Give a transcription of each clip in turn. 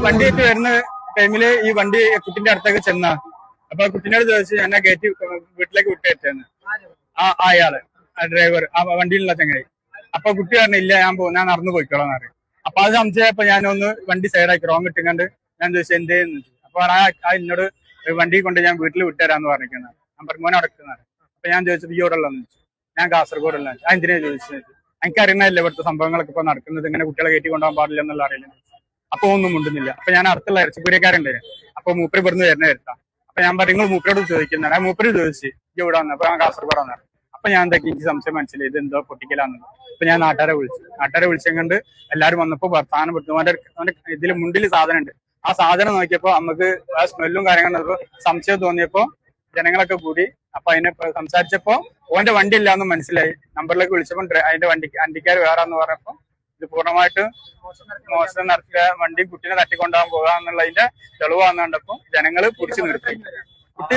വണ്ടിയായിട്ട് വരുന്ന ടൈമില് ഈ വണ്ടി കുട്ടിന്റെ അടുത്തേക്ക് ചെന്ന അപ്പൊ കുട്ടിനോട് ചോദിച്ചു എന്നെ കയറ്റി വീട്ടിലേക്ക് വിട്ടേറ്റെന്ന് അയാള് ഡ്രൈവർ ആ വണ്ടിയിലുള്ള ചങ്ങായി. അപ്പൊ കുട്ടി പറഞ്ഞില്ല ഞാൻ നടന്നു പോയിക്കോളാം എന്ന് പറയും. അപ്പൊ അത് സംശയപ്പോ ഞാനൊന്ന് വണ്ടി സൈഡാക്കി റോങ് ഇട്ടിങ്ങണ്ട് ഞാൻ ചോദിച്ചു എന്തേന്ന്. അപ്പൊ ആ എന്നോട് വണ്ടി കൊണ്ട് ഞാൻ വീട്ടിൽ വിട്ടുതരാന്ന് പറഞ്ഞിരിക്കുന്നത്. ഞാൻ പറഞ്ഞു മോനെ അടക്കുന്നത്. അപ്പൊ ഞാൻ ചോദിച്ചത് ഈ എവിടെയുള്ളതെന്ന് ചോദിച്ചു. ഞാൻ കാസർഗോഡുള്ള. എന്തിനാ ചോദിച്ചത്? എനിക്കറിയുന്നതല്ലേ ഇവിടുത്തെ സംഭവങ്ങളൊക്കെ ഇപ്പൊ നടക്കുന്നത്, ഇങ്ങനെ കുട്ടികളെ കയറ്റി കൊണ്ടുപോകാൻ പാടില്ല എന്നുള്ള അറിയില്ല. അപ്പൊ ഒന്നും മുണ്ടുന്നില്ല. അപ്പൊ ഞാൻ അടുത്തുള്ള ഇറച്ചിപ്പൂരക്കാരുണ്ടായിരുന്നു. അപ്പൊ മൂപ്പര് ഇവിടുന്ന് വരുന്ന വരുത്താം. അപ്പൊ ഞാൻ പറഞ്ഞു നിങ്ങൾ മൂപ്പരോട് ചോദിക്കുന്നതാണ്. മൂപ്പര് ചോദിച്ചു ഇവിടെ വന്നു. അപ്പൊ ഞാൻ കാസർഗോഡാണ്. അപ്പൊ ഞാൻ എന്താക്കി എനിക്ക് സംശയം മനസ്സിലായി ഇത് എന്തോ പൊട്ടിക്കലാന്ന്. അപ്പൊ ഞാൻ നാട്ടുകാരെ വിളിച്ചെങ്കണ്ട് എല്ലാരും വന്നപ്പോ വർത്താനം പെട്ടു. അവന്റെ ഇതില് മുണ്ടില് സാധനം ഉണ്ട്. ആ സാധനം നോക്കിയപ്പോ നമുക്ക് ആ സ്മെല്ലും കാര്യങ്ങളും സംശയം തോന്നിയപ്പോ ജനങ്ങളൊക്കെ കൂടി. അപ്പൊ അതിനെ സംസാരിച്ചപ്പോ ഓന്റെ വണ്ടി ഇല്ലാന്ന് മനസ്സിലായി. നമ്പറിലേക്ക് വിളിച്ചപ്പോ അതിന്റെ വണ്ടിക്കാർ വേറാന്ന് പറഞ്ഞപ്പോ ഇത് പൂർണ്ണമായിട്ട് മോഷണം നടത്തിയ വണ്ടി കുട്ടീനെ തട്ടിക്കൊണ്ടുപോകാൻ പോകുക എന്നുള്ളതിന്റെ തെളിവാന്ന് കണ്ടപ്പോ ജനങ്ങള് പിടിച്ചു നിർത്തി. കുട്ടി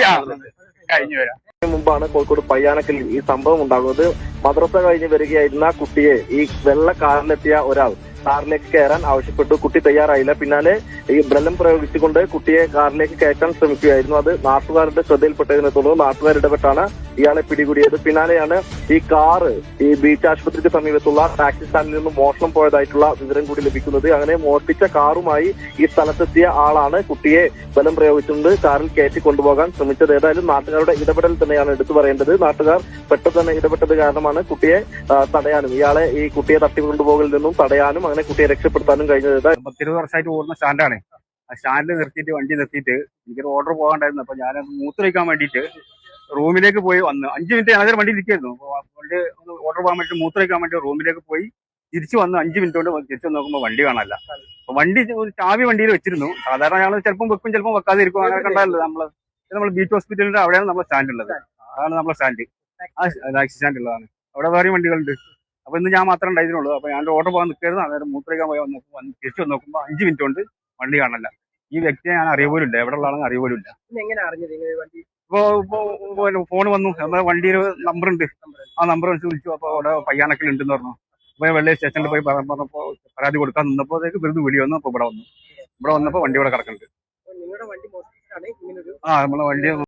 കഴിഞ്ഞു വരാം. മുമ്പാണ് കോഴിക്കോട് പയ്യാനക്കൽ ഈ സംഭവം ഉണ്ടാകുന്നത്. മദ്രസ കഴിഞ്ഞ് വരികയായിരുന്ന കുട്ടിയെ ഈ വെള്ള കാറിലെത്തിയ ഒരാൾ കാറിലേക്ക് കയറാൻ ആവശ്യപ്പെട്ടു. കുട്ടി തയ്യാറായില്ല. പിന്നാലെ ഈ ബലം പ്രയോഗിച്ചുകൊണ്ട് കുട്ടിയെ കാറിലേക്ക് കയറ്റാൻ ശ്രമിക്കുകയായിരുന്നു. അത് നാട്ടുകാരുടെ ശ്രദ്ധയിൽപ്പെട്ടതിനെ തുടർന്ന് നാട്ടുകാർ ഇടപെട്ടാണ് ഇയാളെ പിടികൂടിയത്. പിന്നാലെയാണ് ഈ കാറ് ഈ ബീച്ച് ആശുപത്രിക്ക് സമീപത്തുള്ള ടാക്സി സ്റ്റാൻഡിൽ നിന്നും മോഷണം പോയതായിട്ടുള്ള വിവരം കൂടി ലഭിക്കുന്നത്. അങ്ങനെ മോഷ്ടിച്ച കാറുമായി ഈ സ്ഥലത്തെത്തിയ ആളാണ് കുട്ടിയെ ബലം പ്രയോഗിച്ചുകൊണ്ട് കാറിൽ കയറ്റി കൊണ്ടുപോകാൻ ശ്രമിച്ചത്. ഏതായാലും നാട്ടുകാരുടെ ഇടപെടൽ തന്നെയാണ് എടുത്തു പറയേണ്ടത്. നാട്ടുകാർ പെട്ടെന്ന് തന്നെ ഇടപെട്ടത് കാരണമാണ് കുട്ടിയെ തടയാനും ഇയാളെ ഈ കുട്ടിയെ തട്ടിക്കൊണ്ടുപോകലിൽ നിന്നും തടയാനും അങ്ങനെ കുട്ടിയെ രക്ഷപ്പെടുത്താനും കഴിഞ്ഞത്. 20 വർഷമായിട്ട് ഓടുന്ന സ്റ്റാൻഡാണ്. ആ സ്റ്റാൻഡിൽ നിർത്തിയിട്ട് വണ്ടി നിർത്തിയിട്ട് എനിക്കൊരു ഓർഡർ പോകാണ്ടായിരുന്നു. അപ്പൊ ഞാൻ മൂത്രമൊഴിക്കാൻ വേണ്ടിയിട്ട് റൂമിലേക്ക് പോയി വന്ന് 5 മിനിറ്റ് ഞാനൊരു വണ്ടി ഇരിക്കായിരുന്നു. വണ്ടി ഓർഡർ പോകാൻ വേണ്ടി മൂത്രമൊഴിക്കാൻ വേണ്ടി റൂമിലേക്ക് പോയി തിരിച്ചു വന്ന് 5 മിനിറ്റ് കൊണ്ട് തിരിച്ചു നോക്കുമ്പോൾ വണ്ടി കാണാനില്ല. വണ്ടി ചാവി വണ്ടിയിൽ വെച്ചിരുന്നു. സാധാരണ ഞങ്ങൾ ചിലപ്പം വെക്കും ചിലപ്പോൾ വെക്കാതെ ഇരിക്കും. അങ്ങനെ കണ്ടാലല്ലോ നമ്മൾ ബീച്ച് ഹോസ്പിറ്റലിന്റെ അവിടെയാണ് നമ്മുടെ സ്റ്റാൻഡ് ഉള്ളത്. അതാണ് നമ്മുടെ സ്റ്റാൻഡ്. ടാക്സി സ്റ്റാൻഡ് ഉള്ളതാണ്. അവിടെ വേറെ വണ്ടികളുണ്ട്. അപ്പൊ ഇന്ന് ഞാൻ മാത്രമേ ഉണ്ടായിരുന്നുള്ളൂ. അപ്പൊ ഞാൻ ഓർഡർ പോകാൻ നിൽക്കരുത്. അന്നേരം മൂത്രമൊഴിക്കാൻ പോയി തിരിച്ചു വന്ന് നോക്കുമ്പോൾ 5 മിനിറ്റ് കൊണ്ട് വണ്ടി കാണില്ല. ഈ വ്യക്തിയെ ഞാൻ അറിയ പോലും ഇല്ല. എവിടെ ഉള്ളതാണെന്ന് അറിയ പോലും ഇല്ല. ഇപ്പൊ ഫോൺ വന്നു. നമ്മുടെ വണ്ടിയിൽ നമ്പർ ഉണ്ട്. ആ നമ്പർ വെച്ച് വിളിച്ചു. അപ്പൊ അവിടെ പയ്യാനക്കൽ ഉണ്ടെന്ന് പറഞ്ഞു. അപ്പൊ വെള്ളി സ്റ്റേഷനിൽ പോയി പറഞ്ഞപ്പോ പരാതി കൊടുക്കാൻ നിന്നപ്പോഴത്തേക്ക് വെറുതെ വിളി വന്നു. അപ്പൊ ഇവിടെ വന്നപ്പോ വണ്ടി ഇവിടെ കിടക്കുന്നുണ്ട്. നമ്മളെ വണ്ടി